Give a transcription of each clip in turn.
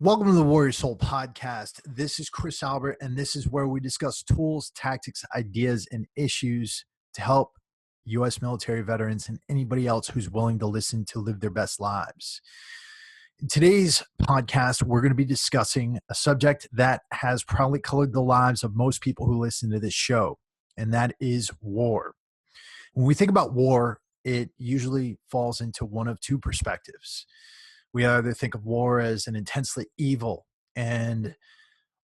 Welcome to the Warrior Soul Podcast. This is Chris Albert, and this is where we discuss tools, tactics, ideas, and issues to help U.S. military veterans and anybody else who's willing to listen to live their best lives. In today's podcast, we're going to be discussing a subject that has probably colored the lives of most people who listen to this show, and that is war. When we think about war, it usually falls into one of two perspectives. We either think of war as an intensely evil and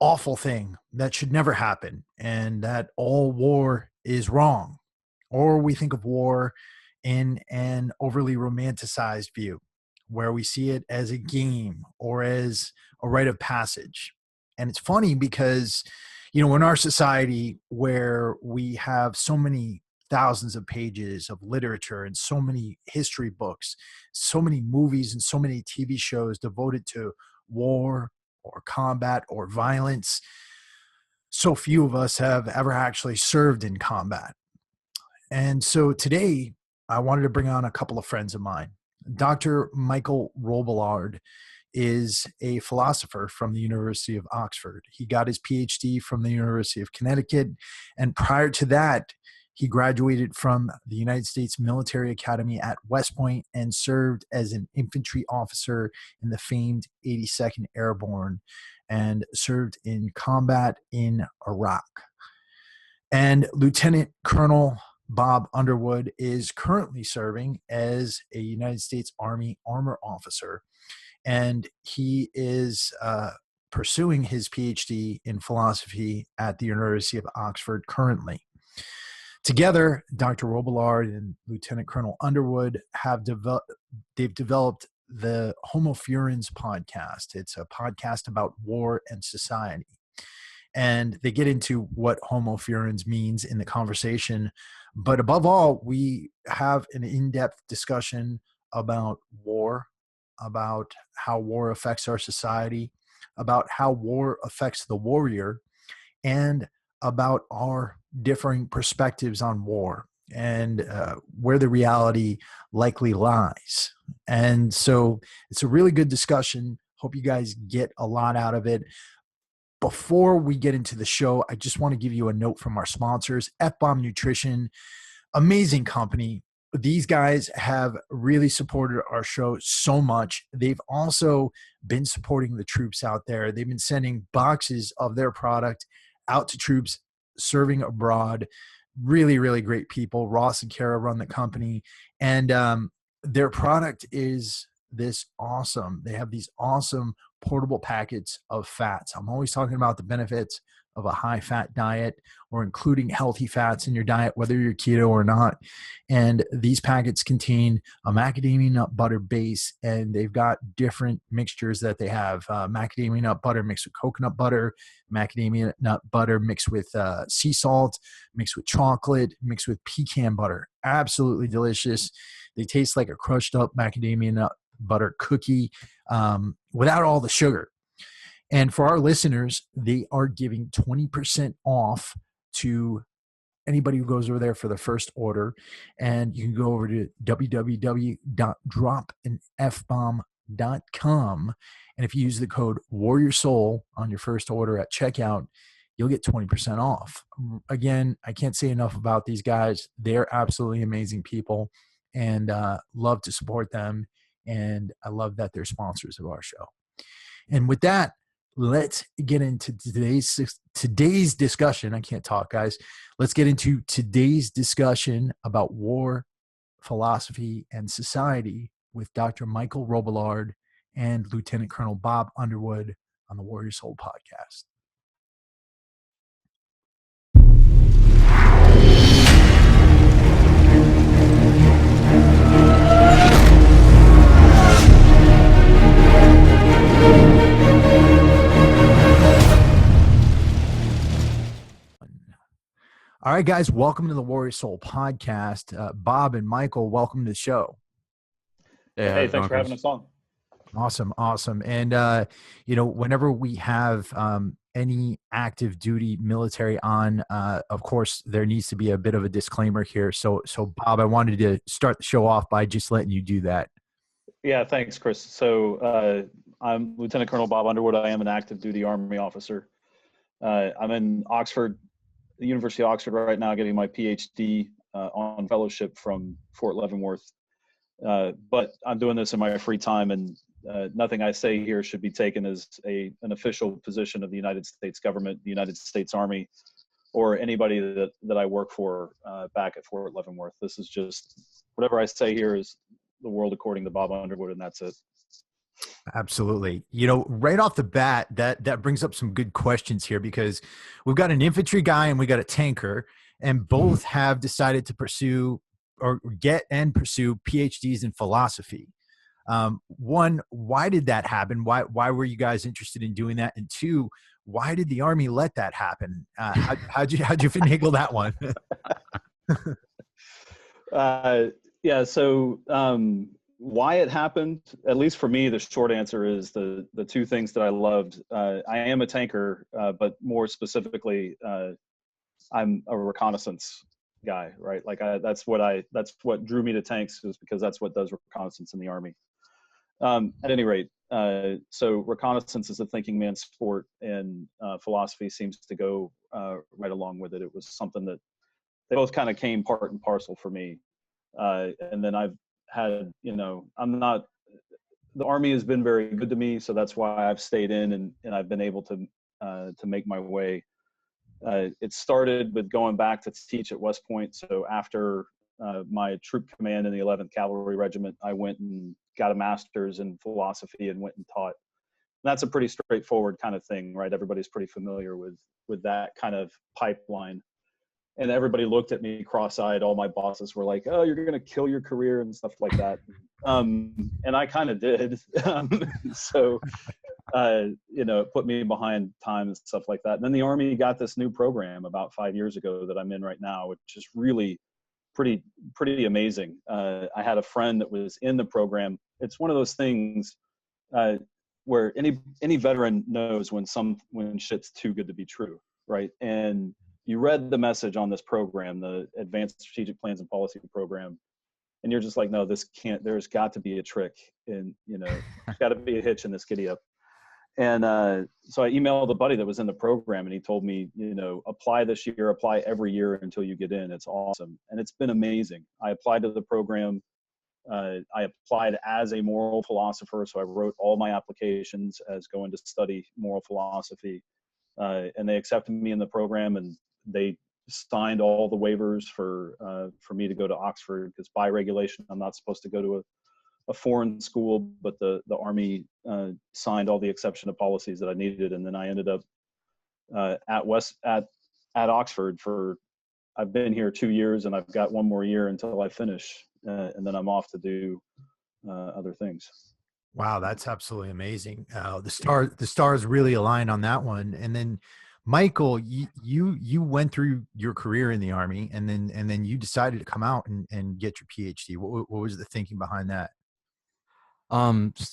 awful thing that should never happen and that all war is wrong. Or we think of war in an overly romanticized view where we see it as a game or as a rite of passage. And it's funny because, in our society where we have so many thousands of pages of literature and so many history books, so many movies and so many TV shows devoted to war or combat or violence. So few of us have ever actually served in combat. And so today I wanted to bring on a couple of friends of mine. Dr. Michael Robillard is a philosopher from the University of Oxford. He got his PhD from the University of Connecticut. And prior to that, he graduated from the United States Military Academy at West Point and served as an infantry officer in the famed 82nd Airborne and served in combat in Iraq. And Lieutenant Colonel Bob Underwood is currently serving as a United States Army armor officer, and he is pursuing his PhD in philosophy at the University of Oxford currently. Together, Dr. Robillard and Lieutenant Colonel Underwood have developed the Homofurens Podcast. It's a podcast about war and society. And they get into what homofurens means in the conversation. But above all, we have an in-depth discussion about war, about how war affects our society, about how war affects the warrior, and about our differing perspectives on war and where the reality likely lies. And so it's a really good discussion. Hope you guys get a lot out of it. Before we get into the show, I just want to give you a note from our sponsors, F-Bomb Nutrition, amazing company. These guys have really supported our show so much. They've also been supporting the troops out there. They've been sending boxes of their product out to troops serving abroad. Really, really great people. Ross and Kara run the company, and their product is this awesome. They have these awesome portable packets of fats. I'm always talking about the benefits of a high-fat diet or including healthy fats in your diet, whether you're keto or not. And these packets contain a macadamia nut butter base, and they've got different mixtures that they have. Macadamia nut butter mixed with coconut butter, macadamia nut butter mixed with sea salt, mixed with chocolate, mixed with pecan butter. Absolutely delicious. They taste like a crushed up macadamia nut butter cookie without all the sugar. And for our listeners, they are giving 20% off to anybody who goes over there for the first order. And you can go over to www.dropandfbomb.com. And if you use the code Warrior Soul on your first order at checkout, you'll get 20% off. Again, I can't say enough about these guys. They're absolutely amazing people, and love to support them. And I love that they're sponsors of our show. And with that, let's get into today's discussion. I can't talk, guys. Let's get into today's discussion about war, philosophy, and society with Dr. Michael Robillard and Lieutenant Colonel Bob Underwood on the Warrior Soul Podcast. All right, guys, welcome to the Warrior Soul Podcast. Bob and Michael, welcome to the show. Hey, thanks for having us on. Awesome. And, whenever we have any active duty military on, of course, there needs to be a bit of a disclaimer here. So Bob, I wanted to start the show off by just letting you do that. Yeah, thanks, Chris. So I'm Lieutenant Colonel Bob Underwood. I am an active duty Army officer. I'm in Oxford, the University of Oxford right now, getting my PhD on fellowship from Fort Leavenworth. But I'm doing this in my free time, and nothing I say here should be taken as an official position of the United States government, the United States Army, or anybody that I work for back at Fort Leavenworth. This is just whatever I say here is the world according to Bob Underwood, and that's it. Absolutely. You know, right off the bat, that brings up some good questions here, because we've got an infantry guy and we got a tanker, and both have decided to pursue PhDs in philosophy. One, why did that happen? Why were you guys interested in doing that? And two, why did the Army let that happen? How'd you finagle that one? Why it happened, at least for me, the short answer is the two things that I loved. I am a tanker, but more specifically, I'm a reconnaissance guy, right? Like that's what drew me to tanks, is because that's what does reconnaissance in the Army. At any rate, so reconnaissance is a thinking man's sport, and philosophy seems to go right along with it. It was something that they both kind of came part and parcel for me. And then I've had, the Army has been very good to me, so that's why I've stayed in and I've been able to make my way. It started with going back to teach at West Point. So after my troop command in the 11th Cavalry Regiment, I went and got a master's in philosophy and went and taught. And that's a pretty straightforward kind of thing, right? Everybody's pretty familiar with that kind of pipeline. And everybody looked at me cross-eyed. All my bosses were like, "Oh, you're going to kill your career," and stuff like that. And I kind of did. So, it put me behind time and stuff like that. And then the Army got this new program about 5 years ago that I'm in right now, which is really pretty amazing. I had a friend that was in the program. It's one of those things where any veteran knows when shit's too good to be true, right? And you read the message on this program, the Advanced Strategic Plans and Policy program, and you're just like, no, this can't, there's got to be a trick, and, there's got to be a hitch in this giddy up. And so I emailed a buddy that was in the program, and he told me, apply this year, apply every year until you get in. It's awesome. And it's been amazing. I applied to the program. I applied as a moral philosopher, so I wrote all my applications as going to study moral philosophy. And they accepted me in the program, and they signed all the waivers for me to go to Oxford, because by regulation I'm not supposed to go to a foreign school, but the Army signed all the exception of policies that I needed, and then I ended up at Oxford I've been here 2 years, and I've got one more year until I finish, and then I'm off to do other things. Wow, that's absolutely amazing. The stars really align on that one. And then, Michael, you went through your career in the Army, and then you decided to come out and get your PhD. What was the thinking behind that?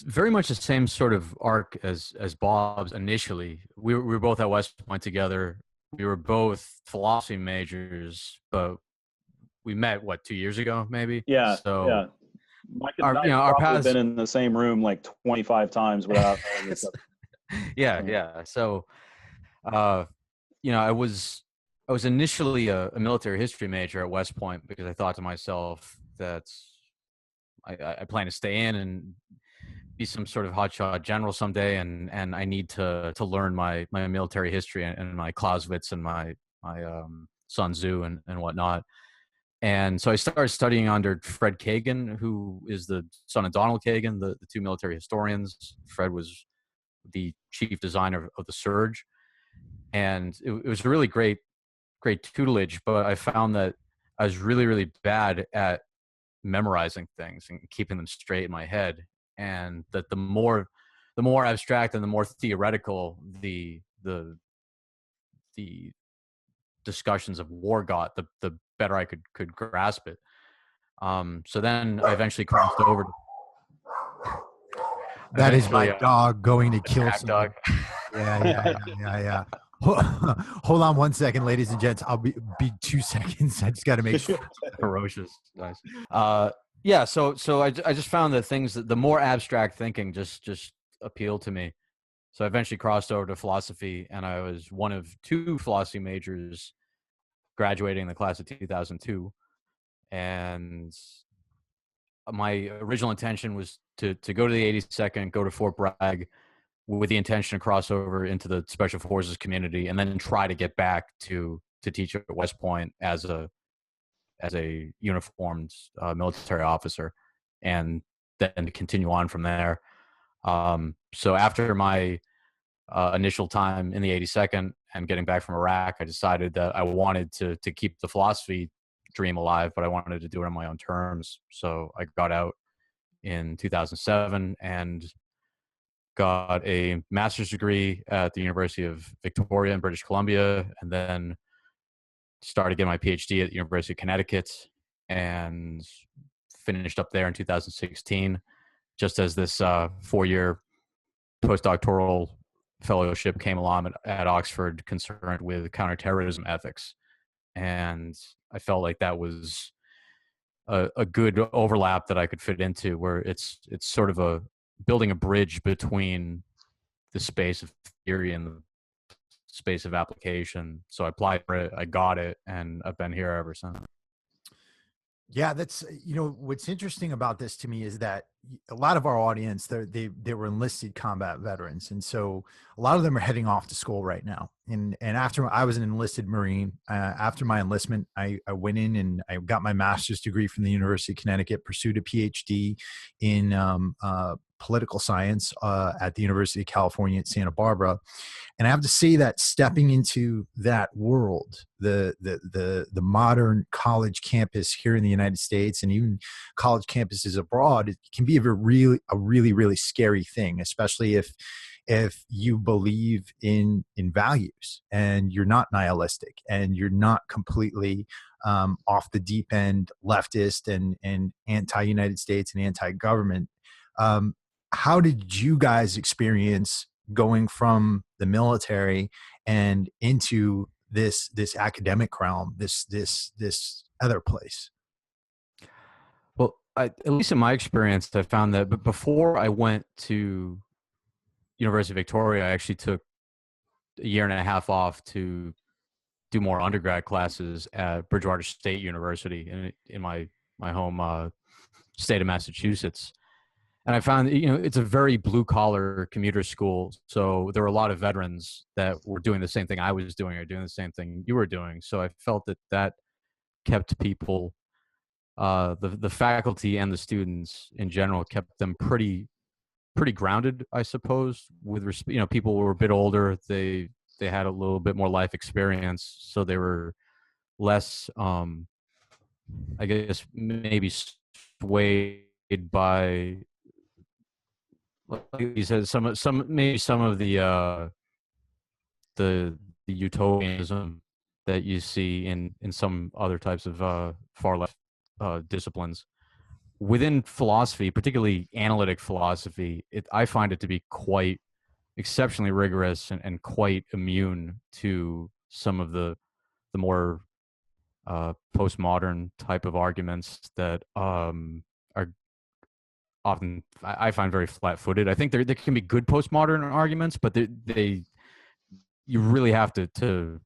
Very much the same sort of arc as Bob's initially. We were both at West Point together. We were both philosophy majors, but we met 2 years ago, maybe. Yeah. So yeah. Mike and our paths been in the same room like 25 times without. Yeah. So, I was initially a military history major at West Point, because I thought to myself that I plan to stay in and be some sort of hotshot general someday, and I need to learn my military history and my Clausewitz and my Sun Tzu and whatnot. And so I started studying under Fred Kagan, who is the son of Donald Kagan, the two military historians. Fred was the chief designer of the Surge. And it was a really great tutelage, but I found that I was really, really bad at memorizing things and keeping them straight in my head. And that the more abstract and the more theoretical the discussions of war got, the better I could grasp it. So then I eventually crossed over. That is my dog going to kill someone. Dog. Yeah. Hold on 1 second, ladies and gents. I'll be 2 seconds. I just got to make sure. Ferocious. Nice. So I just found that the more abstract thinking just appealed to me. So I eventually crossed over to philosophy, and I was one of two philosophy majors graduating in the class of 2002. And my original intention was to go to the 82nd, go to Fort Bragg, with the intention to cross over into the Special Forces community, and then try to get back to teach at West Point as a uniformed military officer, and then to continue on from there. So after my initial time in the 82nd and getting back from Iraq, I decided that I wanted to keep the philosophy dream alive, but I wanted to do it on my own terms. So I got out in 2007 and got a master's degree at the University of Victoria in British Columbia, and then started getting my PhD at the University of Connecticut and finished up there in 2016, just as this 4-year postdoctoral fellowship came along at Oxford concerned with counterterrorism ethics. And I felt like that was a good overlap that I could fit into, where it's sort of a building a bridge between the space of theory and the space of application. So I applied for it, I got it, and I've been here ever since. Yeah, that's, what's interesting about this to me is that a lot of our audience, they were enlisted combat veterans. And so a lot of them are heading off to school right now. And after I was an enlisted Marine, after my enlistment, I went in and I got my master's degree from the University of Connecticut, pursued a PhD in political science at the University of California at Santa Barbara. And I have to say that stepping into that world, the modern college campus here in the United States and even college campuses abroad, it can be a really scary thing, especially if you believe in values and you're not nihilistic and you're not completely off the deep end leftist and anti-United States and anti-government. How did you guys experience going from the military and into this academic realm, this other place? Well, at least in my experience, I found that, but before I went to University of Victoria, I actually took a year and a half off to do more undergrad classes at Bridgewater State University in my home state of Massachusetts. And I found, it's a very blue collar commuter school. So there were a lot of veterans that were doing the same thing I was doing or doing the same thing you were doing. So I felt that kept people, the faculty and the students in general, kept them pretty grounded, I suppose, with people were a bit older. They had a little bit more life experience. So they were less, I guess, maybe swayed by, like you said, some of the utopianism that you see in some other types of far left disciplines. Within philosophy, particularly analytic philosophy, I find it to be quite exceptionally rigorous and quite immune to some of the more postmodern type of arguments that are often, I find, very flat-footed. I think there can be good postmodern arguments, but you really have to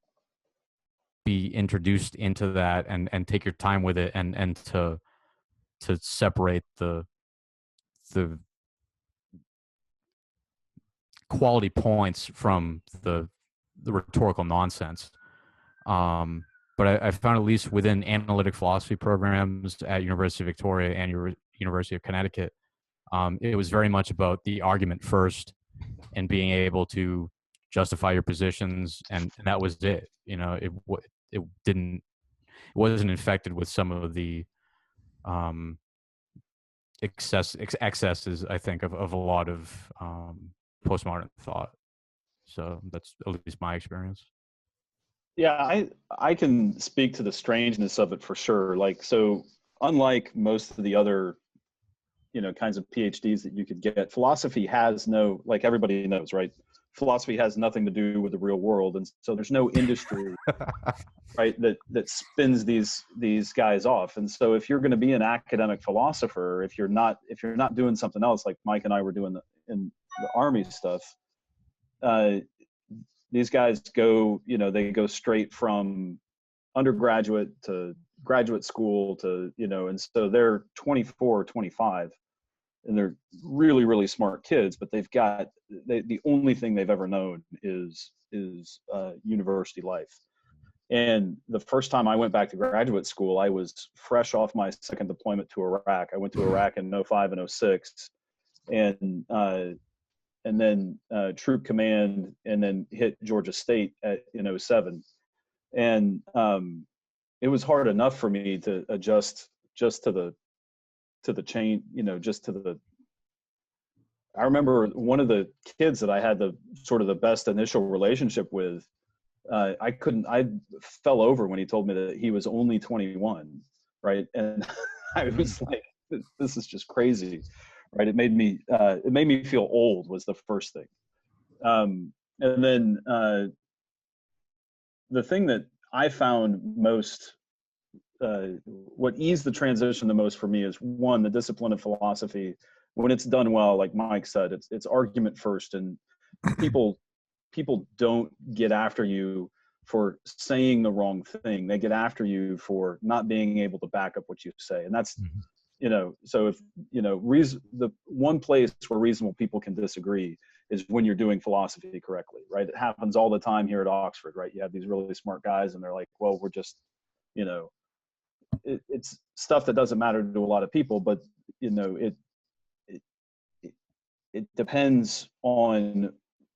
be introduced into that and take your time with it and to separate the quality points from the rhetorical nonsense. But I found, at least within analytic philosophy programs at University of Victoria and University of Connecticut, it was very much about the argument first and being able to justify your positions, and that was it. It wasn't infected with some of the excesses, I think, of a lot of postmodern thought. So that's at least my experience. Yeah, I can speak to the strangeness of it for sure. So unlike most of the other, kinds of PhDs that you could get, philosophy has no, like everybody knows, right? Philosophy has nothing to do with the real world. And so there's no industry, right, that spins these guys off. And so if you're going to be an academic philosopher, if you're not doing something else like Mike and I were doing in the Army stuff, these guys go, they go straight from undergraduate to graduate school to, and so they're 24 or 25, and they're really, really smart kids, but they've got, the only thing they've ever known is university life. And the first time I went back to graduate school, I was fresh off my second deployment to Iraq. I went to Iraq in 05 and 06, and then troop command, and then hit Georgia State in 07. And it was hard enough for me to adjust just to the chain, just to the, I remember one of the kids that I had the sort of the best initial relationship with, I fell over when he told me that he was only 21, right? And I was like, this is just crazy, right? It made me feel old, was the first thing. And then the thing that I found most, what eased the transition the most for me is, one, the discipline of philosophy. When it's done well, like Mike said, it's argument first, and people don't get after you for saying the wrong thing. They get after you for not being able to back up what you say. And that's, so if, the one place where reasonable people can disagree is when you're doing philosophy correctly, right? It happens all the time here at Oxford, right? You have these really smart guys and they're like, well, we're just, it's stuff that doesn't matter to a lot of people, but it depends on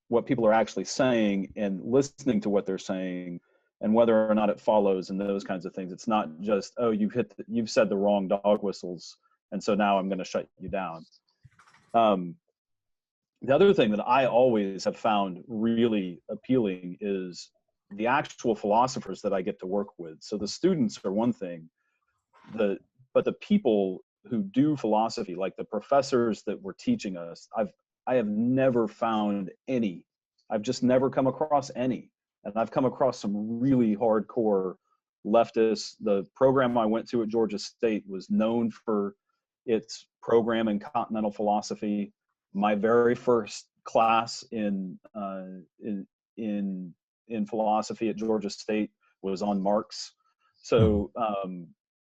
what people are actually saying and listening to what they're saying and whether or not it follows and those kinds of things. It's not just, oh, you've said the wrong dog whistles, and so now I'm going to shut you down. The other thing that I always have found really appealing is the actual philosophers that I get to work with. So the students are one thing, but the people who do philosophy, like the professors that were teaching us, I have never found any. I've just never come across any. And I've come across some really hardcore leftists. The program I went to at Georgia State was known for its program in continental philosophy. My very first class in philosophy at Georgia State was on Marx. So,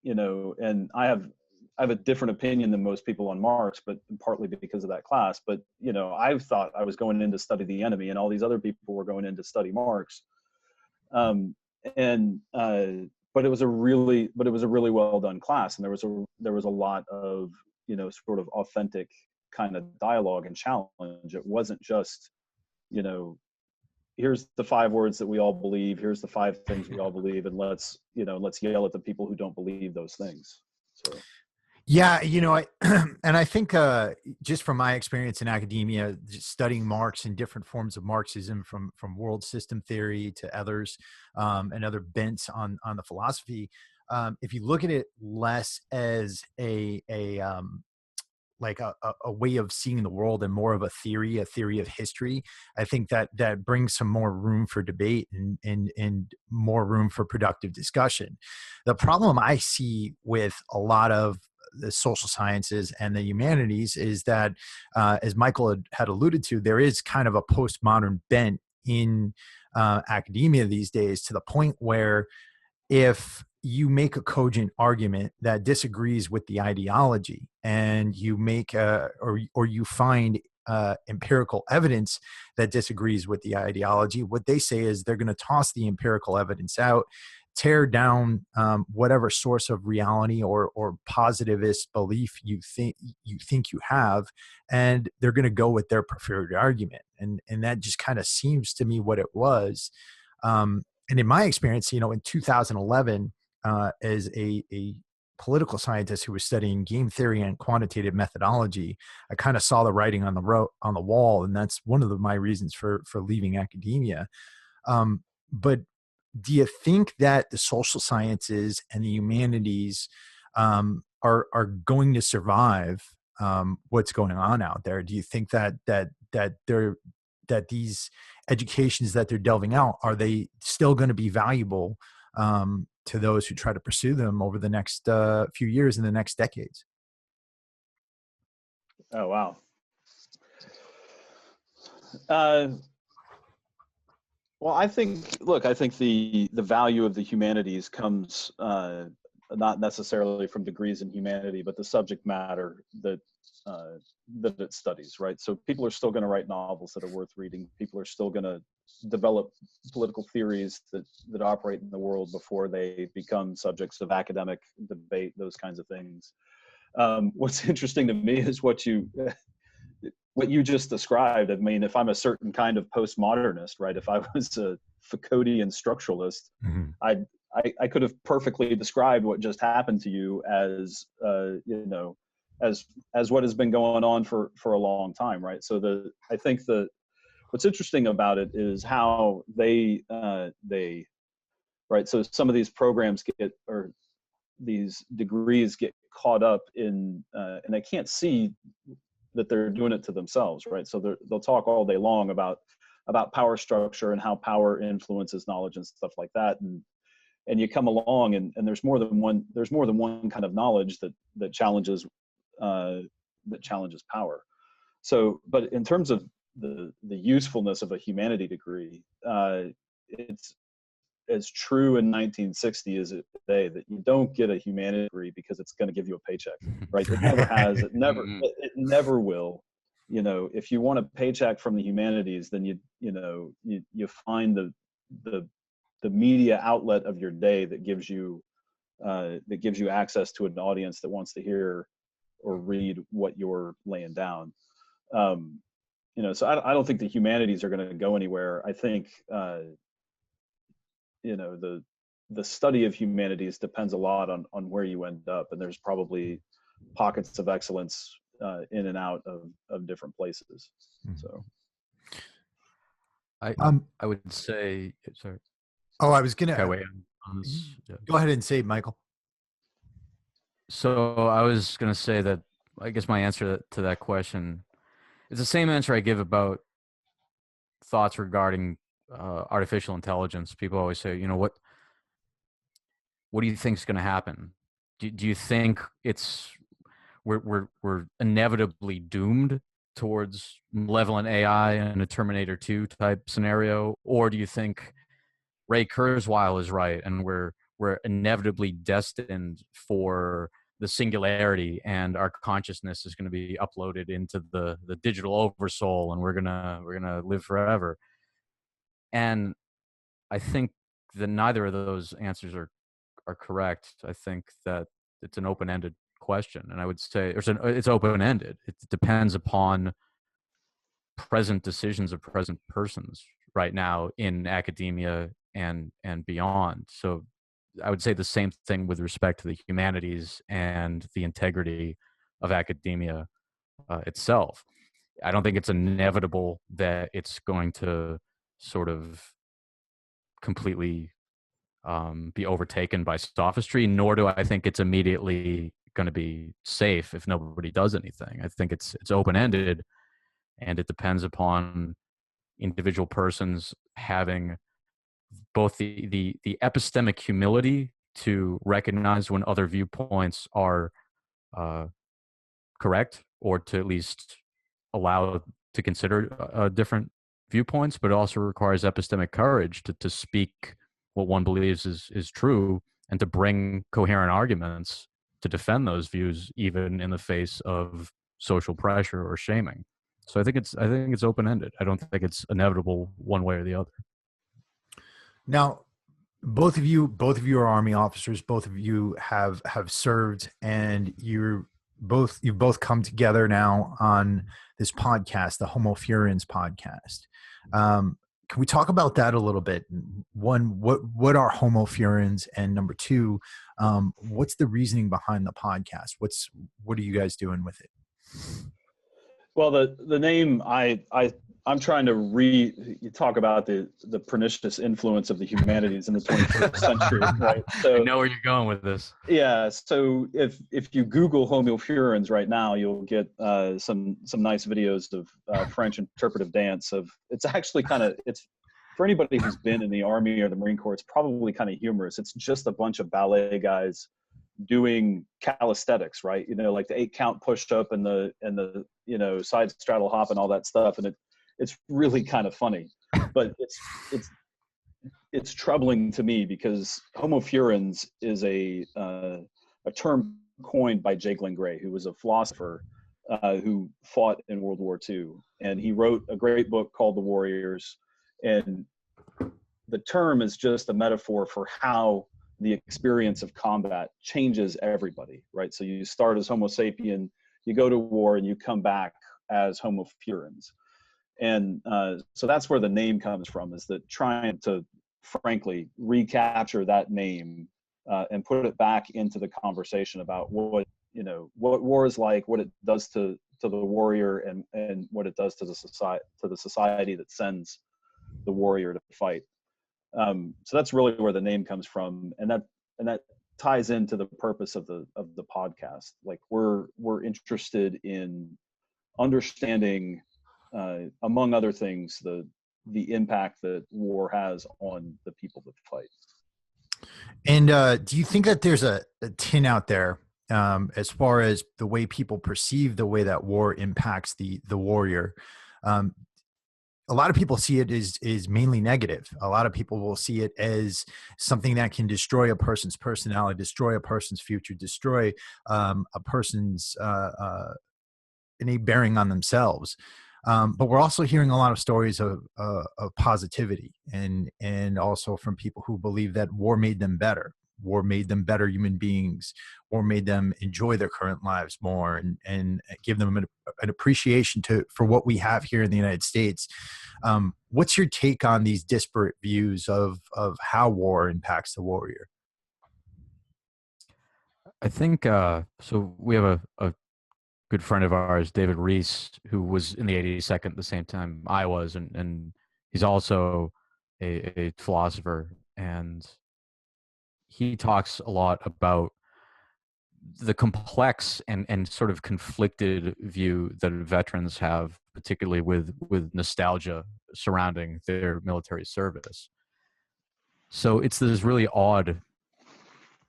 and I have a different opinion than most people on Marx, but partly because of that class. But, I thought I was going in to study the enemy, and all these other people were going in to study Marx. But it was a really well done class. And there was a lot of, sort of authentic kind of dialogue and challenge. It wasn't just, here's the 5 words that we all believe. Here's the 5 things we all believe. And let's yell at the people who don't believe those things. So. Yeah, and I think just from my experience in academia, just studying Marx and different forms of Marxism, from world system theory to others, and other bents on the philosophy, if you look at it less as a way of seeing the world and more of a theory of history, I think that brings some more room for debate and more room for productive discussion. The problem I see with a lot of the social sciences and the humanities is that, as Michael had alluded to, there is kind of a postmodern bent in academia these days, to the point where if you make a cogent argument that disagrees with the ideology, and you make or you find empirical evidence that disagrees with the ideology, what they say is they're going to toss the empirical evidence out, tear down whatever source of reality or positivist belief you think you have, and they're going to go with their preferred argument. And that just kind of seems to me what it was. And in my experience, in 2011, as a political scientist who was studying game theory and quantitative methodology, I kind of saw the writing on the wall, and that's one of my reasons for leaving academia. But do you think that the social sciences and the humanities are going to survive what's going on out there? Do you think that these educations that they're delving out, are they still going to be valuable to those who try to pursue them over the next few years and the next decades? Oh, wow. Well, I think the value of the humanities comes not necessarily from degrees in humanity, but the subject matter that it studies, right? So people are still going to write novels that are worth reading. People are still going to develop political theories that operate in the world before they become subjects of academic debate, those kinds of things. What's interesting to me is what you just described. I mean, if I'm a certain kind of postmodernist, right? If I was a Foucauldian structuralist, Mhm. I could have perfectly described what just happened to you as as what has been going on for a long time, right? So I think what's interesting about it is how they right. So some of these programs or these degrees get caught up in, and they can't see that they're doing it to themselves, right? So they'll talk all day long about power structure and how power influences knowledge and stuff like that, and you come along and there's more than one kind of knowledge that challenges power. So, but in terms of the usefulness of a humanity degree, it's as true in 1960 as it today that you don't get a humanity degree because it's going to give you a paycheck, right? It never has. It never will. You know, if you want a paycheck from the humanities, then you find the media outlet of your day that gives you access to an audience that wants to hear or read what you're laying down. So I don't think the humanities are going to go anywhere. I think the study of humanities depends a lot on where you end up, and there's probably pockets of excellence in and out of different places. So I would say, sorry. Oh, I was gonna on this. Yeah. Go ahead and say it, Michael. So I was gonna say that I guess my answer to that question is the same answer I give about thoughts regarding artificial intelligence. People always say, what do you think is going to happen? Do you think we're inevitably doomed towards malevolent AI and a Terminator 2 type scenario, or do you think Ray Kurzweil is right and we're inevitably destined for the singularity and our consciousness is going to be uploaded into the digital oversoul and we're gonna live forever? And I think that neither of those answers are correct. I think that it's an open-ended question, and I would say it's open-ended. It depends upon present decisions of present persons right now in academia and beyond. So I would say the same thing with respect to the humanities and the integrity of academia itself. I don't think it's inevitable that it's going to sort of completely be overtaken by sophistry, nor do I think it's immediately going to be safe if nobody does anything. I think it's open-ended, and it depends upon individual persons having both the epistemic humility to recognize when other viewpoints are correct, or to at least allow to consider different viewpoints, but it also requires epistemic courage to speak what one believes is true and to bring coherent arguments to defend those views, even in the face of social pressure or shaming. So I think it's open-ended. I don't think it's inevitable one way or the other. Now, both of you are Army officers. Both of you have served, and you've both come together now on this podcast, the Homofurens Podcast. Can we talk about that a little bit? One, what are Homofurens, and number two, what's the reasoning behind the podcast? What are you guys doing with it? Well, the name I'm trying to you talk about the pernicious influence of the humanities in the 21st century, right? So I know where you're going with this. Yeah. So if you Google Homofurens right now, you'll get some nice videos of French interpretive dance. It's actually it's for anybody who's been in the Army or the Marine Corps, it's probably kind of humorous. It's just a bunch of ballet guys doing calisthenics, right? Like the 8-count push-up and the side straddle hop and all that stuff. And it's really kind of funny, but it's troubling to me because homofurens is a term coined by Jakelin Gray, who was a philosopher who fought in World War II, and he wrote a great book called The Warriors. And the term is just a metaphor for how the experience of combat changes everybody, right? So you start as Homo sapien, you go to war, and you come back as homofurens. And so that's where the name comes from, is that trying to, frankly, recapture that name and put it back into the conversation about what war is like, what it does to the warrior, and what it does to the society that sends the warrior to fight. So that's really where the name comes from, and that ties into the purpose of the podcast. Like we're interested in understanding, among other things, the impact that war has on the people that fight. And do you think that there's a tin out there as far as the way people perceive the way that war impacts the warrior? A lot of people see it as mainly negative. A lot of people will see it as something that can destroy a person's personality, destroy a person's future, destroy a person's innate bearing on themselves. But we're also hearing a lot of stories of positivity, and also from people who believe that war made them better. War made them better human beings. War made them enjoy their current lives more, and give them an appreciation for what we have here in the United States. What's your take on these disparate views of how war impacts the warrior? I think so. We have a good friend of ours, David Reese, who was in the 82nd at the same time I was, and he's also a philosopher, and he talks a lot about the complex and sort of conflicted view that veterans have, particularly with nostalgia surrounding their military service. So it's this really odd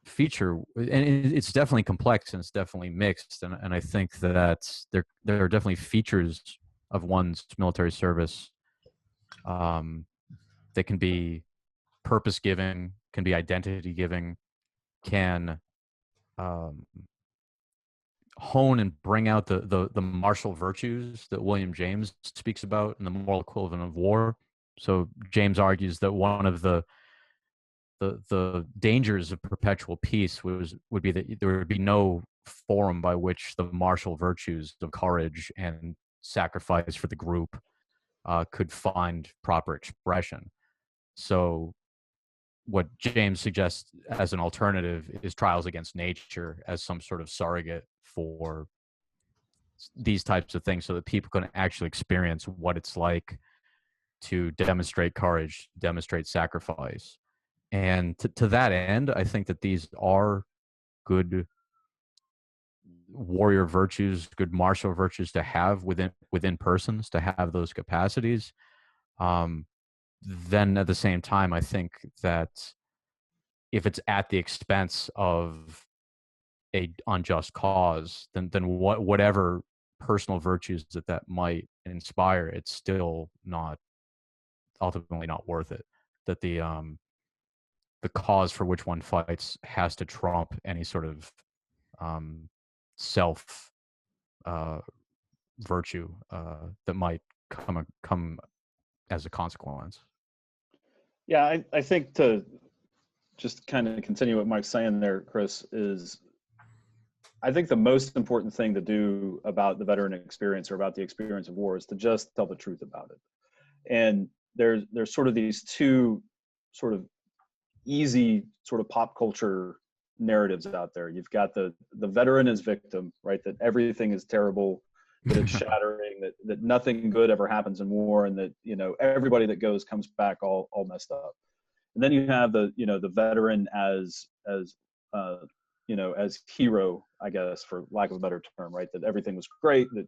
feature, and it's definitely complex and it's definitely mixed, and I think that there are definitely features of one's military service that can be purpose giving, can be identity giving, can hone and bring out the martial virtues that William James speaks about in the moral equivalent of war. So James argues that one of the dangers of perpetual peace would be that there would be no forum by which the martial virtues of courage and sacrifice for the group could find proper expression. So what James suggests as an alternative is trials against nature as some sort of surrogate for these types of things, so that people can actually experience what it's like to demonstrate courage, demonstrate sacrifice. And to that end, I think that these are good warrior virtues, good martial virtues to have within persons, to have those capacities. Then at the same time, I think that if it's at the expense of a unjust cause, then whatever personal virtues that might inspire, it's still not ultimately not worth it. That the cause for which one fights has to trump any sort of self virtue that might come as a consequence. Yeah, I think, to just kind of continue what Mike's saying there, Chris, is I think the most important thing to do about the veteran experience, or about the experience of war, is to just tell the truth about it. And there's sort of these two sort of easy sort of pop culture narratives out there. You've got the veteran as victim, right? That everything is terrible, that it's shattering, that nothing good ever happens in war, and that, everybody that goes comes back all messed up. And then you have the veteran as hero, I guess, for lack of a better term, right? That everything was great, that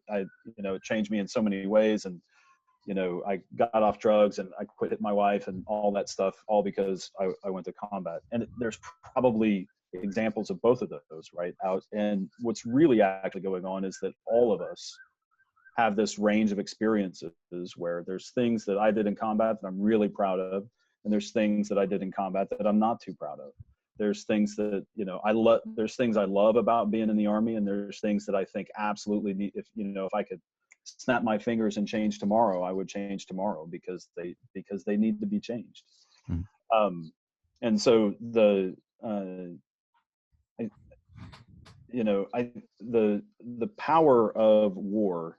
it changed me in so many ways, and I got off drugs and I quit hitting my wife and all that stuff, all because I went to combat. And there's probably examples of both of those, right? And what's really actually going on is that all of us have this range of experiences where there's things that I did in combat that I'm really proud of, and there's things that I did in combat that I'm not too proud of. There's things that, you know, there's things I love about being in the Army, and there's things that I think absolutely need, if I could snap my fingers and change tomorrow, I would change tomorrow because they need to be changed. Mm-hmm. And so the power of war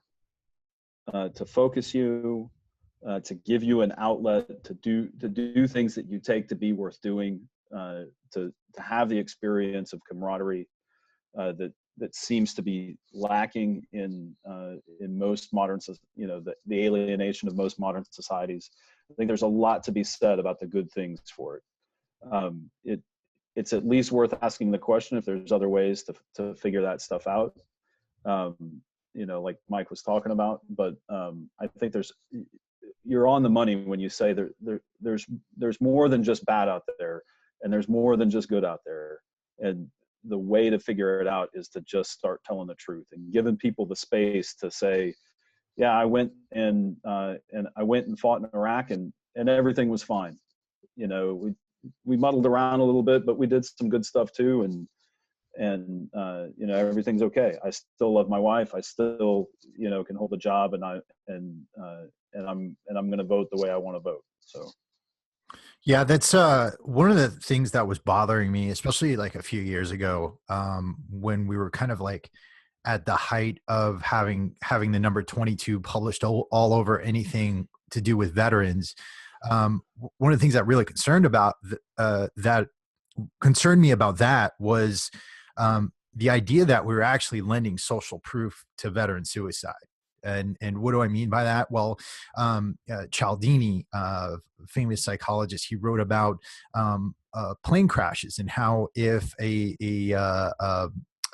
to focus you, to give you an outlet to do things that you take to be worth doing, to have the experience of camaraderie that seems to be lacking in most modern, the alienation of most modern societies. I think there's a lot to be said about the good things for it. It's at least worth asking the question if there's other ways to figure that stuff out. Like Mike was talking about, but I think you're on the money when you say there's more than just bad out there, and there's more than just good out there. And the way to figure it out is to just start telling the truth and giving people the space to say, yeah, I went and fought in Iraq and everything was fine. We muddled around a little bit, but we did some good stuff too. And everything's okay. I still love my wife. I still, can hold a job, and I'm going to vote the way I want to vote. So. Yeah, that's one of the things that was bothering me, especially like a few years ago, when we were kind of like at the height of having the number 22 published all over anything to do with veterans. One of the things that really concerned me about that was the idea that we were actually lending social proof to veteran suicide. And what do I mean by that? Well, Cialdini, famous psychologist, he wrote about plane crashes and how if a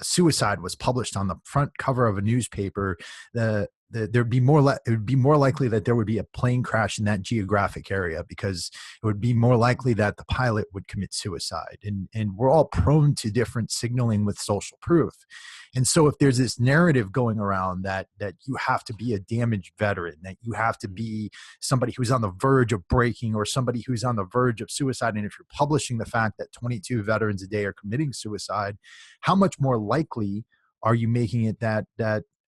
suicide was published on the front cover of a newspaper, it would be more likely that there would be a plane crash in that geographic area, because it would be more likely that the pilot would commit suicide. And we're all prone to different signaling with social proof. And so if there's this narrative going around that you have to be a damaged veteran, that you have to be somebody who's on the verge of breaking, or somebody who's on the verge of suicide, and if you're publishing the fact that 22 veterans a day are committing suicide, how much more likely are you making it that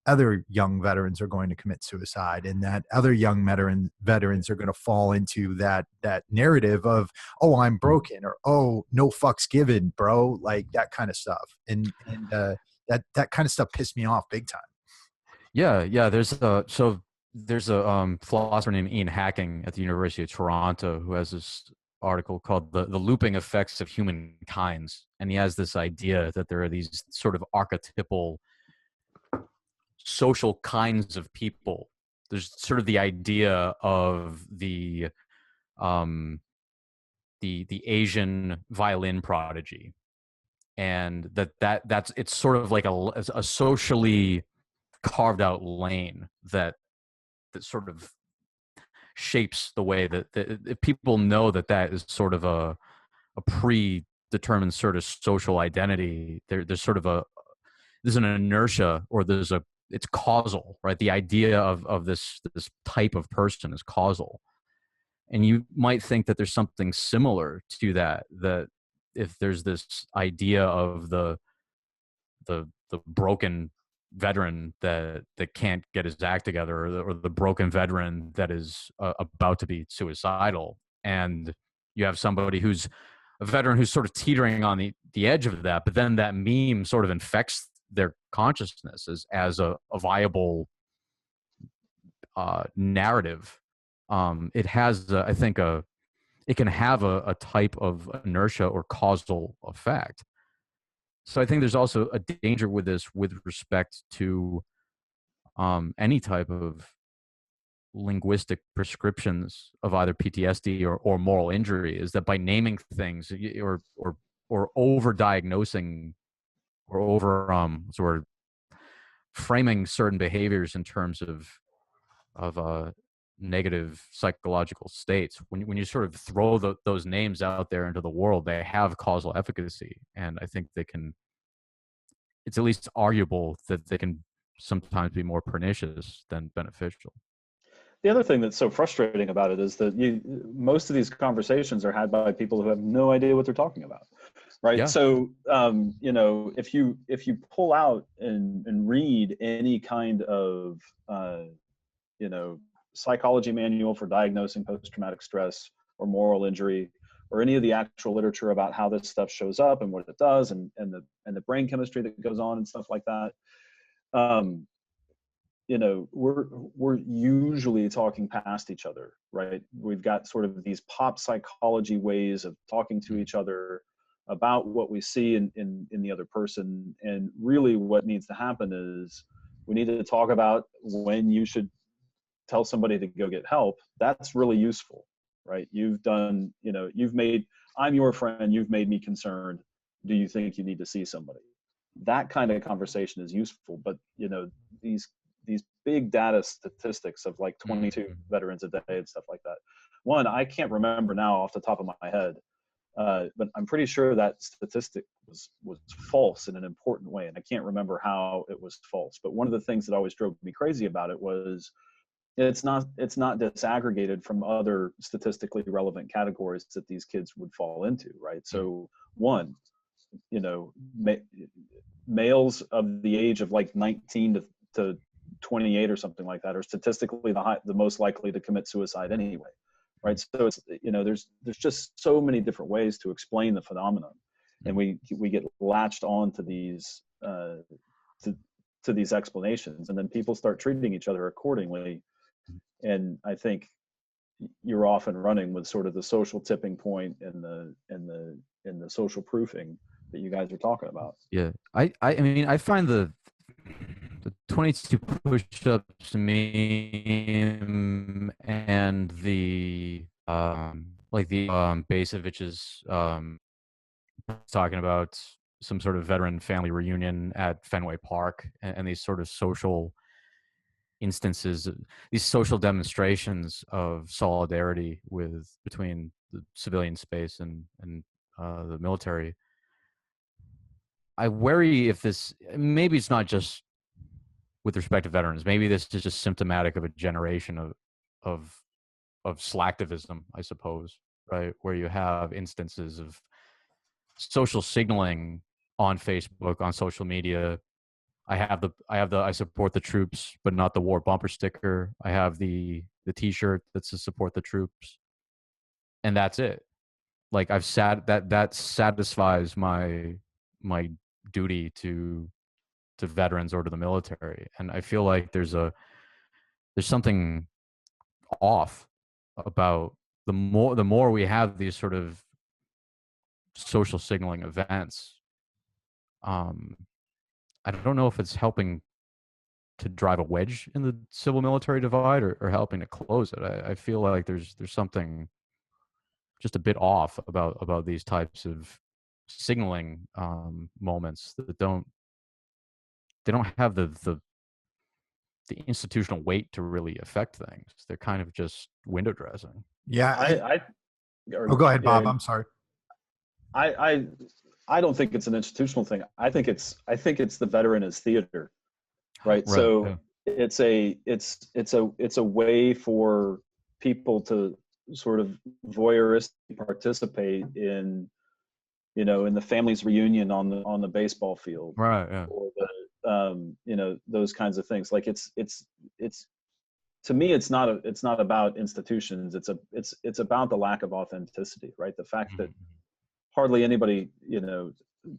other young veterans are going to commit suicide, and that other young veterans are going to fall into that narrative of, oh, I'm broken, or, oh, no fucks given, bro, like that kind of stuff. And that kind of stuff pissed me off big time. Yeah. There's a philosopher named Ian Hacking at the University of Toronto who has this article called the looping effects of humankind. And he has this idea that there are these sort of archetypal social kinds of people. There's sort of the idea of the Asian violin prodigy, and that's it's sort of like a socially carved out lane that sort of shapes the way that people know that is sort of a predetermined sort of social identity. There's sort of there's an inertia, or it's causal, right? The idea of this type of person is causal. And you might think that there's something similar to that if there's this idea of the broken veteran that can't get his act together, or the broken veteran that is about to be suicidal, and you have somebody who's a veteran who's sort of teetering on the edge of that, but then that meme sort of infects their consciousness as a viable narrative. It has, I think, it can have a type of inertia or causal effect. So I think there's also a danger with this with respect to any type of linguistic prescriptions of either PTSD or moral injury, is that by naming things or over diagnosing or over sort of framing certain behaviors in terms of negative psychological states, when you sort of throw those names out there into the world, they have causal efficacy. And I think it's at least arguable that they can sometimes be more pernicious than beneficial. The other thing that's so frustrating about it is that most of these conversations are had by people who have no idea what they're talking about, right? Yeah. So if you pull out and read any kind of psychology manual for diagnosing post-traumatic stress or moral injury, or any of the actual literature about how this stuff shows up and what it does, and the brain chemistry that goes on and stuff like that, we're usually talking past each other, right? We've got sort of these pop psychology ways of talking to each other about what we see in the other person. And really what needs to happen is we need to talk about when you should tell somebody to go get help. That's really useful, right? I'm your friend, you've made me concerned. Do you think you need to see somebody? That kind of conversation is useful, but these big data statistics of like 22 veterans a day and stuff like that. One, I can't remember now off the top of my head, but I'm pretty sure that statistic was false in an important way, and I can't remember how it was false. But one of the things that always drove me crazy about it was it's not disaggregated from other statistically relevant categories that these kids would fall into, right? So one, males of the age of like 19 to 28 or something like that are statistically the most likely to commit suicide anyway, right? So it's there's just so many different ways to explain the phenomenon, and we get latched on to these to these explanations, and then people start treating each other accordingly. And I think you're off and running with sort of the social tipping point and the social proofing that you guys are talking about. Yeah, I mean, I find the 22 push-ups meme and the Basevich's talking about some sort of veteran family reunion at Fenway Park, and these sort of social instances, these social demonstrations of solidarity between the civilian space and the military. I worry if maybe it's not just with respect to veterans. Maybe this is just symptomatic of a generation of slacktivism, I suppose, right? Where you have instances of social signaling on Facebook, on social media. I support the troops, but not the war bumper sticker. I have the T-shirt that's to support the troops, and that's it. Like that satisfies my duty to veterans or to the military, and I feel like there's something off about the more we have these sort of social signaling events. I don't know if it's helping to drive a wedge in the civil military divide or helping to close it. I feel like there's something just a bit off about these types of signaling moments that don't have the institutional weight to really affect things. They're kind of just window dressing. Yeah. Go ahead, Bob. I'm sorry. I don't think it's an institutional thing. I think it's the veteran as theater, right? So yeah. It's a way for people to sort of voyeuristically participate in the family's reunion on the baseball field, right? Yeah. Or those kinds of things. Like it's to me, it's not about institutions. It's about the lack of authenticity, right? The fact that hardly anybody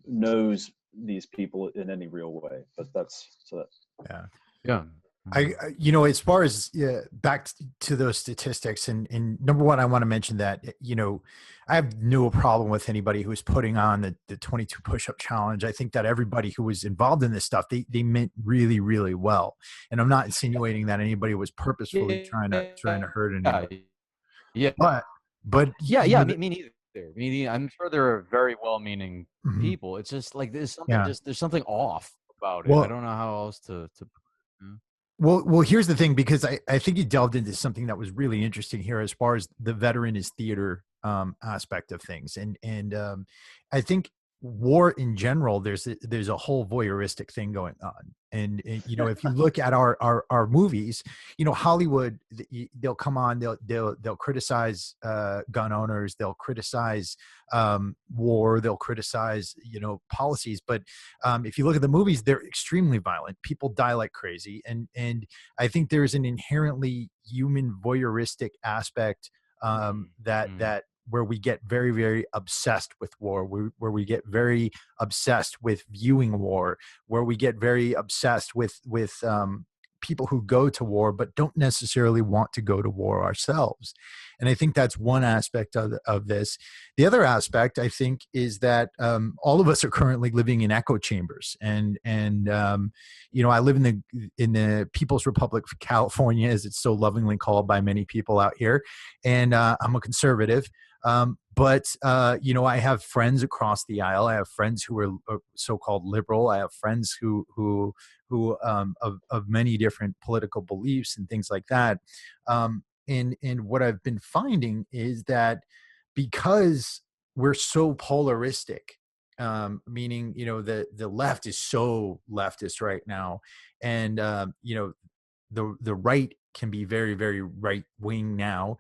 knows these people in any real way. But yeah. As far as back to those statistics, and number one, I want to mention that I have no problem with anybody who's putting on the 22 push-up challenge. I think that everybody who was involved in this stuff, they meant really, really well, and I'm not insinuating that anybody was purposefully trying to hurt anybody. Yeah, but me neither. Meaning, I'm sure there are very well-meaning people. It's just like there's something off about it. I don't know how else to. Well, here's the thing, because I think you delved into something that was really interesting here as far as the veteran is theater aspect of things, and I think war in general, there's a whole voyeuristic thing going on. And you know, if you look at our movies, you know, Hollywood, they'll come on, they'll criticize gun owners, they'll criticize war, they'll criticize, you know, policies. But if you look at the movies, they're extremely violent. People die like crazy, and I think there's an inherently human voyeuristic aspect that where we get very, very obsessed with war, where we get very obsessed with viewing war, where we get very obsessed with people who go to war but don't necessarily want to go to war ourselves. And I think that's one aspect of this. The other aspect, I think, is that all of us are currently living in echo chambers. And you know, I live in the People's Republic of California, as it's so lovingly called by many people out here. And I'm a conservative. But you know, I have friends across the aisle. I have friends who are so-called liberal. I have friends who of many different political beliefs and things like that. And what I've been finding is that because we're so polaristic, meaning, you know, the left is so leftist right now, and you know, the right can be very, very right wing now.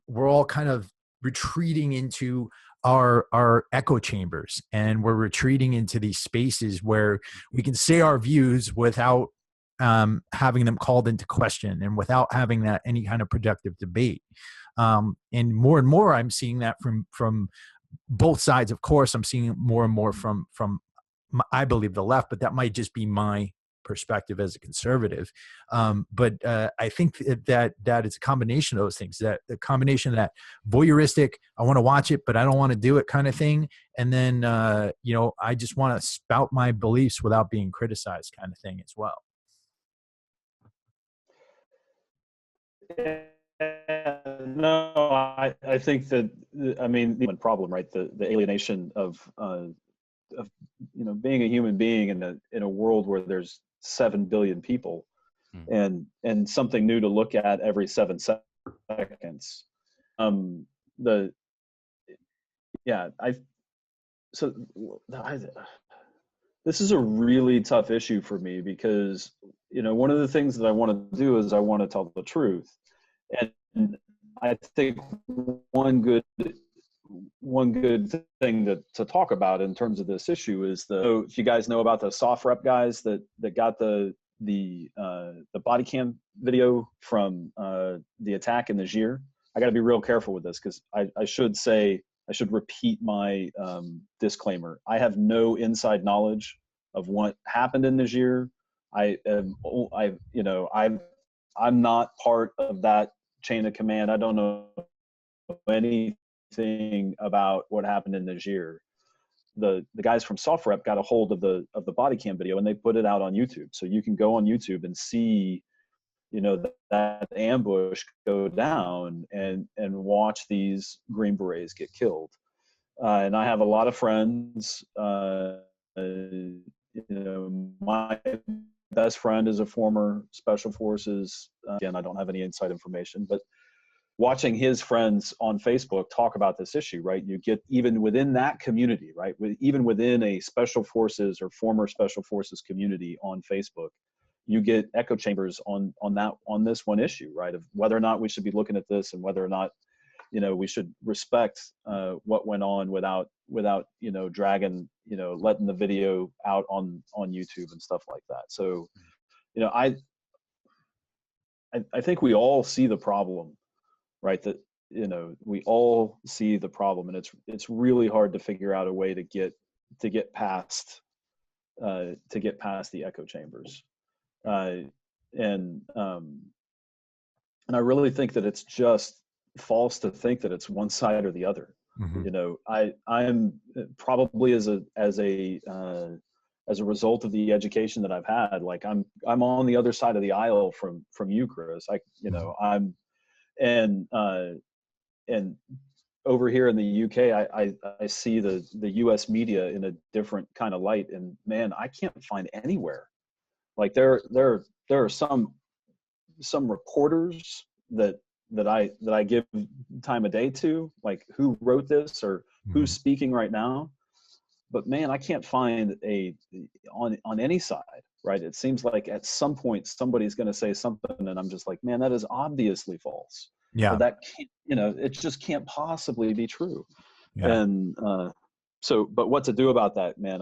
We're all kind of retreating into our echo chambers, and we're retreating into these spaces where we can say our views without having them called into question, and without having that any kind of productive debate. And more I'm seeing that from both sides. Of course, I'm seeing it more and more from I believe the left, but that might just be my perspective as a conservative. But I think that it's a combination of those things, that the combination of that voyeuristic, I want to watch it, but I don't want to do it kind of thing. And then, you know, I just want to spout my beliefs without being criticized kind of thing as well. No, I think that, I mean, the problem, right? The alienation of you know, being a human being in a world where there's 7 billion people, and something new to look at every 7 seconds. This is a really tough issue for me, because, you know, one of the things that I want to do is I want to tell the truth. And I think one good thing to talk about in terms of this issue is so if you guys know about the SOFREP guys that got the body cam video from the attack in Niger. I got to be real careful with this, because I should repeat my disclaimer. I have no inside knowledge of what happened in Niger. I'm not part of that chain of command. I don't know anything about what happened in Niger. The guys from SOFREP got a hold of the body cam video, and they put it out on YouTube. So you can go on YouTube and see, you know, that ambush go down and watch these Green Berets get killed. And I have a lot of friends. You know, my best friend is a former Special Forces. Again, I don't have any inside information, but watching his friends on Facebook talk about this issue, right? You get, even within that community, right? Even within a Special Forces or former Special Forces community on Facebook, you get echo chambers on this one issue, right? Of whether or not we should be looking at this, and whether or not, you know, we should respect what went on without, you know, dragging, you know, letting the video out on YouTube and stuff like that. So, you know, I think we all see the problem, right? That, you know, we all see the problem, and it's really hard to figure out a way to get past the echo chambers. And I really think that it's just false to think that it's one side or the other. Mm-hmm. You know, I'm probably as a result of the education that I've had, like I'm on the other side of the aisle from you, Chris. You know, and over here in the UK, I see the US media in a different kind of light, and man, I can't find anywhere. Like there are some reporters that I give time of day to, like who wrote this or who's speaking right now. but man, I can't find on any side, right? It seems like at some point somebody's going to say something, and I'm just like, man, that is obviously false. Yeah. Or that can't, it just can't possibly be true. Yeah. And but what to do about that, man?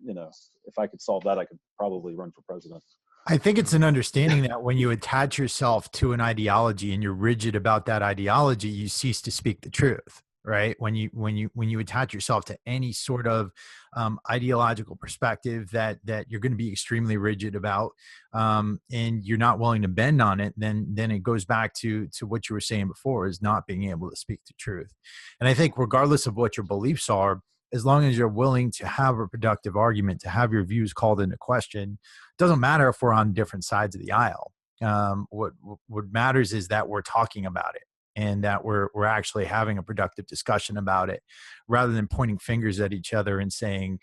If I could solve that, I could probably run for president. I think it's an understanding that when you attach yourself to an ideology and you're rigid about that ideology, you cease to speak the truth, right? When you attach yourself to any sort of ideological perspective that you're going to be extremely rigid about, and you're not willing to bend on it, then it goes back to what you were saying before, is not being able to speak the truth. And I think regardless of what your beliefs are, as long as you're willing to have a productive argument, to have your views called into question, it doesn't matter if we're on different sides of the aisle. What matters is that we're talking about it, and that we're actually having a productive discussion about it, rather than pointing fingers at each other and saying,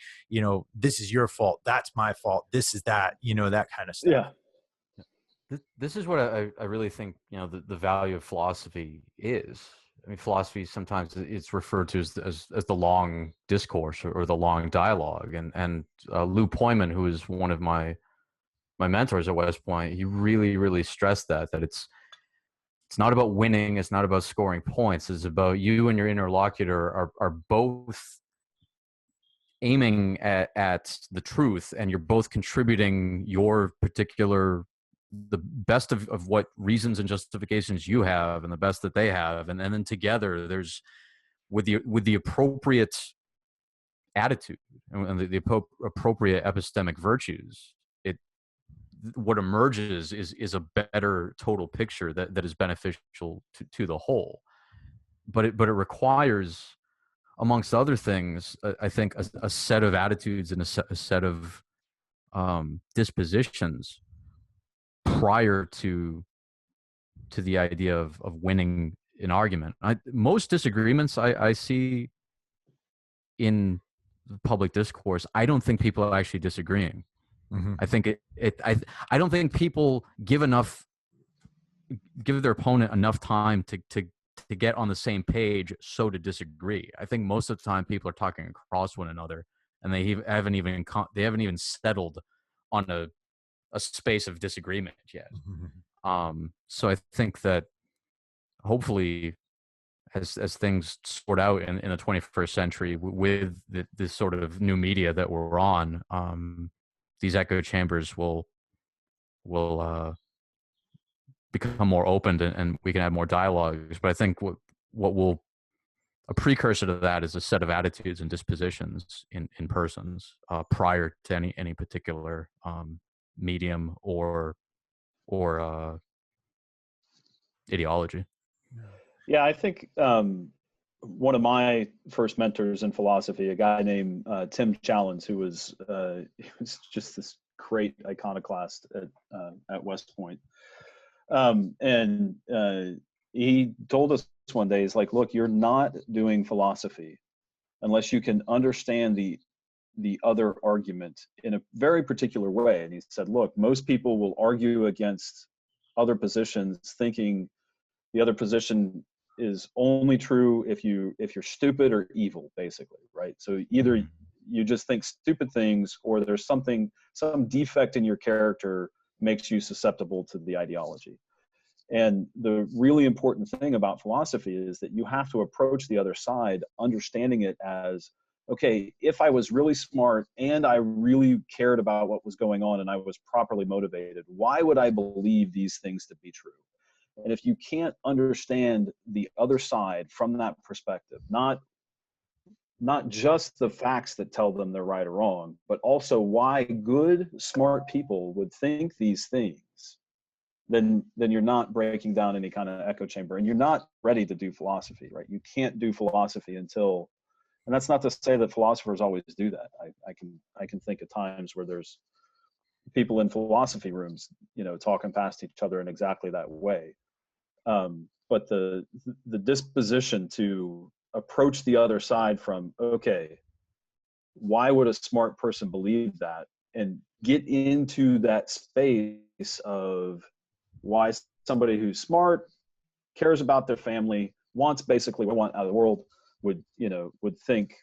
this is your fault, that's my fault, this is that, that kind of stuff. Yeah. This is what I really think, the value of philosophy is. I mean, philosophy, sometimes it's referred to as the long discourse or the long dialogue. And Lou Poyman, who is one of my mentors at West Point, he really, really stressed that it's not about winning. It's not about scoring points. It's about you and your interlocutor are both aiming at the truth, and you're both contributing your particular, the best of what reasons and justifications you have, and the best that they have, and then together there's with the appropriate attitude and the appropriate epistemic virtues, what emerges is a better total picture that is beneficial to the whole. But it requires, amongst other things, I think a set of attitudes and a set of dispositions prior to the idea of winning an argument. Most disagreements I see in public discourse, I don't think people are actually disagreeing. Mm-hmm. I think I don't think people give their opponent enough time to get on the same page, so to disagree. I think most of the time people are talking across one another, and they haven't even settled on a space of disagreement yet. Mm-hmm. So I think that hopefully, as things sort out in the 21st century with this sort of new media that we're on, these echo chambers will become more open, and we can have more dialogues. But I think a precursor to that is a set of attitudes and dispositions in persons prior to any particular medium or ideology. Yeah, I think one of my first mentors in philosophy, a guy named Tim Challens, who was just this great iconoclast at West Point, and he told us one day, he's like, "Look, you're not doing philosophy unless you can understand the other argument in a very particular way." And he said, "Look, most people will argue against other positions, thinking the other position is only true if you're stupid or evil, basically, right? So either you just think stupid things, or there's some defect in your character makes you susceptible to the ideology." And the really important thing about philosophy is that you have to approach the other side understanding it as, okay, if I was really smart and I really cared about what was going on and I was properly motivated, why would I believe these things to be true? And if you can't understand the other side from that perspective, not just the facts that tell them they're right or wrong, but also why good, smart people would think these things, then you're not breaking down any kind of echo chamber, and you're not ready to do philosophy, right? You can't do philosophy until, and that's not to say that philosophers always do that. I can think of times where there's people in philosophy rooms, talking past each other in exactly that way. But the disposition to approach the other side from, okay, why would a smart person believe that, and get into that space of why somebody who's smart, cares about their family, wants basically what they want out of the world, would think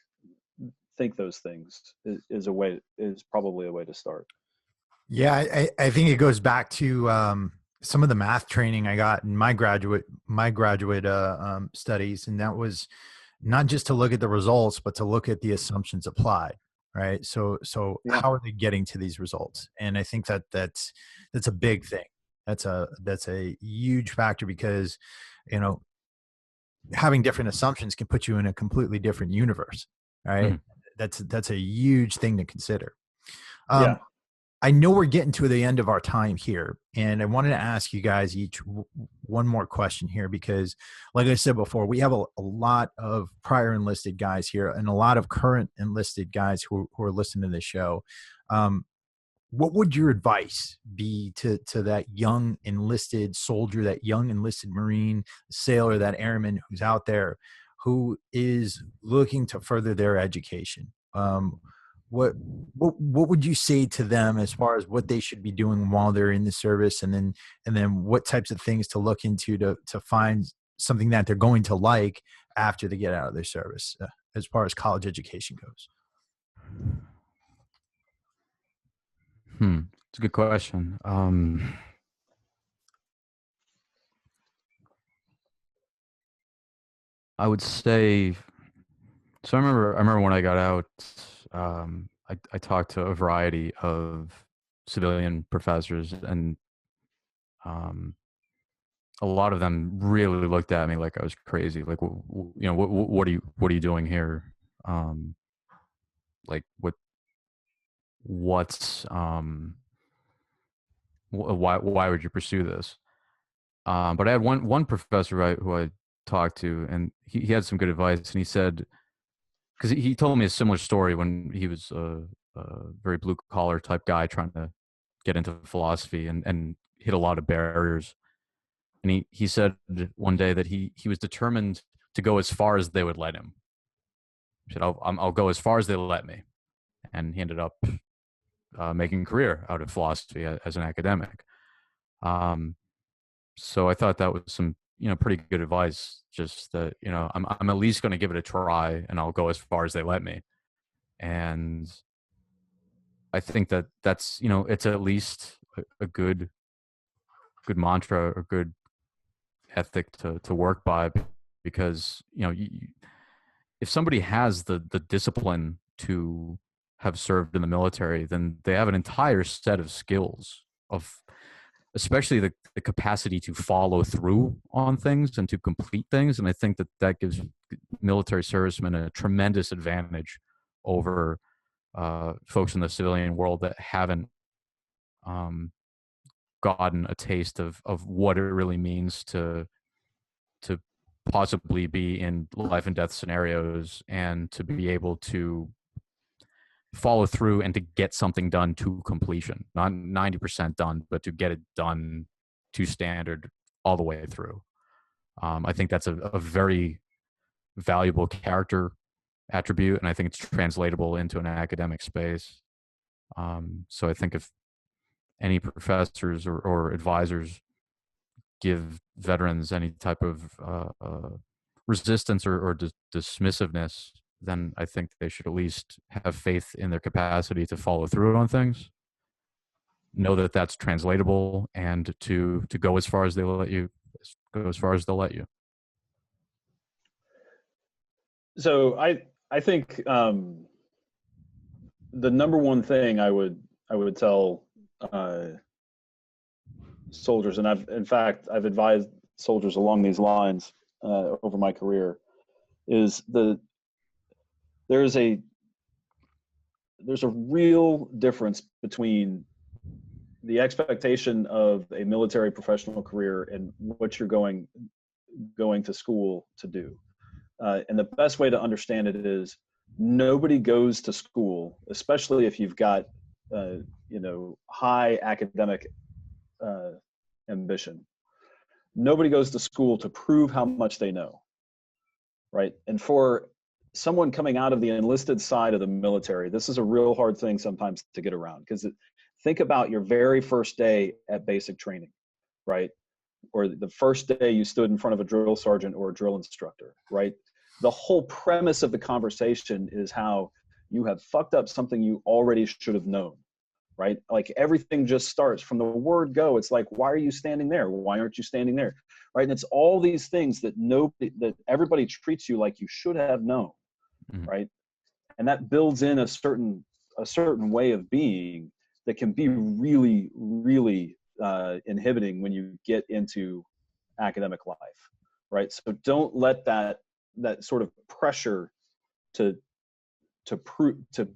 think those things is probably a way to start. Yeah, I think it goes back to some of the math training I got in my graduate studies, and that was not just to look at the results, but to look at the assumptions applied, right? So Yeah. how are they getting to these results? And I think that's a big thing. That's a huge factor, because having different assumptions can put you in a completely different universe, right? That's a huge thing to consider. Yeah. I know we're getting to the end of our time here, and I wanted to ask you guys each one more question here, because like I said before, we have a lot of prior enlisted guys here and a lot of current enlisted guys who are listening to the show. What would your advice be to that young enlisted soldier, that young enlisted Marine, sailor, that airman who's out there who is looking to further their education? What would you say to them as far as what they should be doing while they're in the service, and then what types of things to look into to find something that they're going to like after they get out of their service, as far as college education goes? It's a good question. I would say, so I remember when I got out, I talked to a variety of civilian professors, and a lot of them really looked at me like I was crazy. Like, what are you doing here? Like, what's why would you pursue this? But I had one professor who I talked to, and he had some good advice, and he said, because he told me a similar story when he was a very blue collar type guy trying to get into philosophy and hit a lot of barriers. And he said one day that he was determined to go as far as they would let him. He said, I'll go as far as they let me. And he ended up making a career out of philosophy as an academic. So I thought that was some, pretty good advice. Just that, I'm at least going to give it a try, and I'll go as far as they let me. And I think that's, it's at least a good mantra or good ethic to work by, because, if somebody has the discipline to have served in the military, then they have an entire set of skills, of especially the capacity to follow through on things and to complete things. And I think that gives military servicemen a tremendous advantage over folks in the civilian world that haven't gotten a taste of what it really means to possibly be in life and death scenarios, and to be able to follow through and to get something done to completion, not 90% done, but to get it done to standard all the way through. I think that's a very valuable character attribute, and I think it's translatable into an academic space. So I think if any professors or advisors give veterans any type of resistance or dismissiveness, then I think they should at least have faith in their capacity to follow through on things, know that that's translatable, and to go as far as they'll let you. So I think the number one thing I would tell soldiers, and I've advised soldiers along these lines over my career, is there's a real difference between the expectation of a military professional career and what you're going to school to do. And the best way to understand it is, nobody goes to school, especially if you've got high academic ambition. Nobody goes to school to prove how much they know, right? And for someone coming out of the enlisted side of the military, this is a real hard thing sometimes to get around, because think about your very first day at basic training, right? Or the first day you stood in front of a drill sergeant or a drill instructor, right? The whole premise of the conversation is how, You have fucked up something you already should have known, right? Like everything just starts from the word go. It's like, why are you standing there? Why aren't you standing there? Right? And it's all these things that everybody treats you like you should have known, right? And that builds in a certain way of being that can be really, really inhibiting when you get into academic life, right? So don't let that sort of pressure to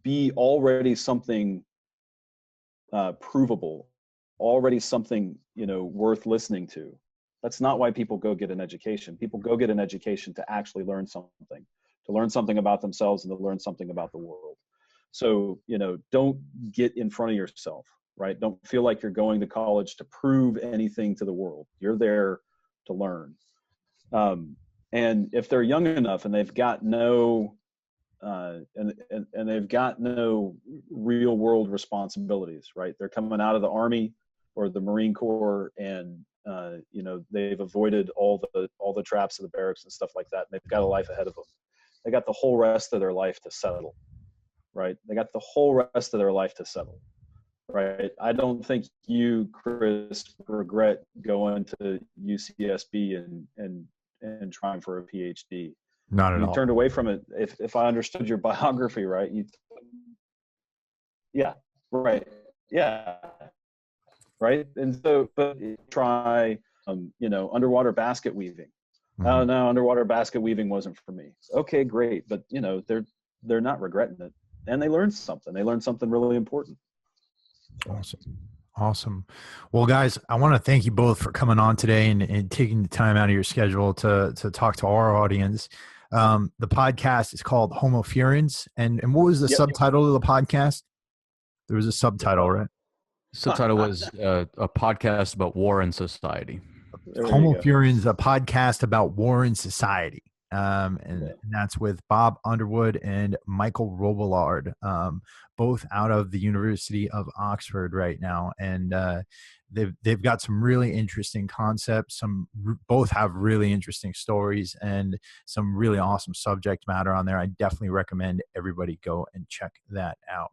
be already something provable, already something, worth listening to. That's not why people go get an education. People go get an education to actually learn something, to learn something about themselves and to learn something about the world. So, don't get in front of yourself, right? Don't feel like you're going to college to prove anything to the world. You're there to learn. And if they're young enough and they've got no they've got no real world responsibilities, right? They're coming out of the Army or the Marine Corps, and they've avoided all the traps of the barracks and stuff like that. And they've got a life ahead of them. They got the whole rest of their life to settle, right? They got the whole rest of their life to settle, right? I don't think you, Chris, regret going to UCSB and trying for a PhD. Not at all. You turned away from it. If I understood your biography right, yeah, right, yeah, right. And so, but try, underwater basket weaving. Oh no, underwater basket weaving wasn't for me. Okay, great, but they're not regretting it, and they learned something. They learned something really important. Awesome. Well, guys, I want to thank you both for coming on today and taking the time out of your schedule to talk to our audience. The podcast is called Homofurens. And what was the subtitle of the podcast? There was a subtitle, right? Subtitle was a podcast about war and society. Homofurens, a podcast about war and society. And that's with Bob Underwood and Michael Robillard, both out of the University of Oxford right now. And they've got some really interesting concepts. Both have really interesting stories and some really awesome subject matter on there. I definitely recommend everybody go and check that out.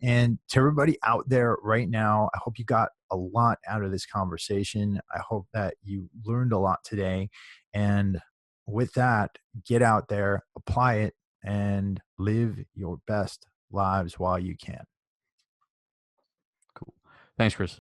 And to everybody out there right now, I hope you got a lot out of this conversation. I hope that you learned a lot today. And with that, get out there, apply it, and live your best lives while you can. Cool. Thanks, Chris.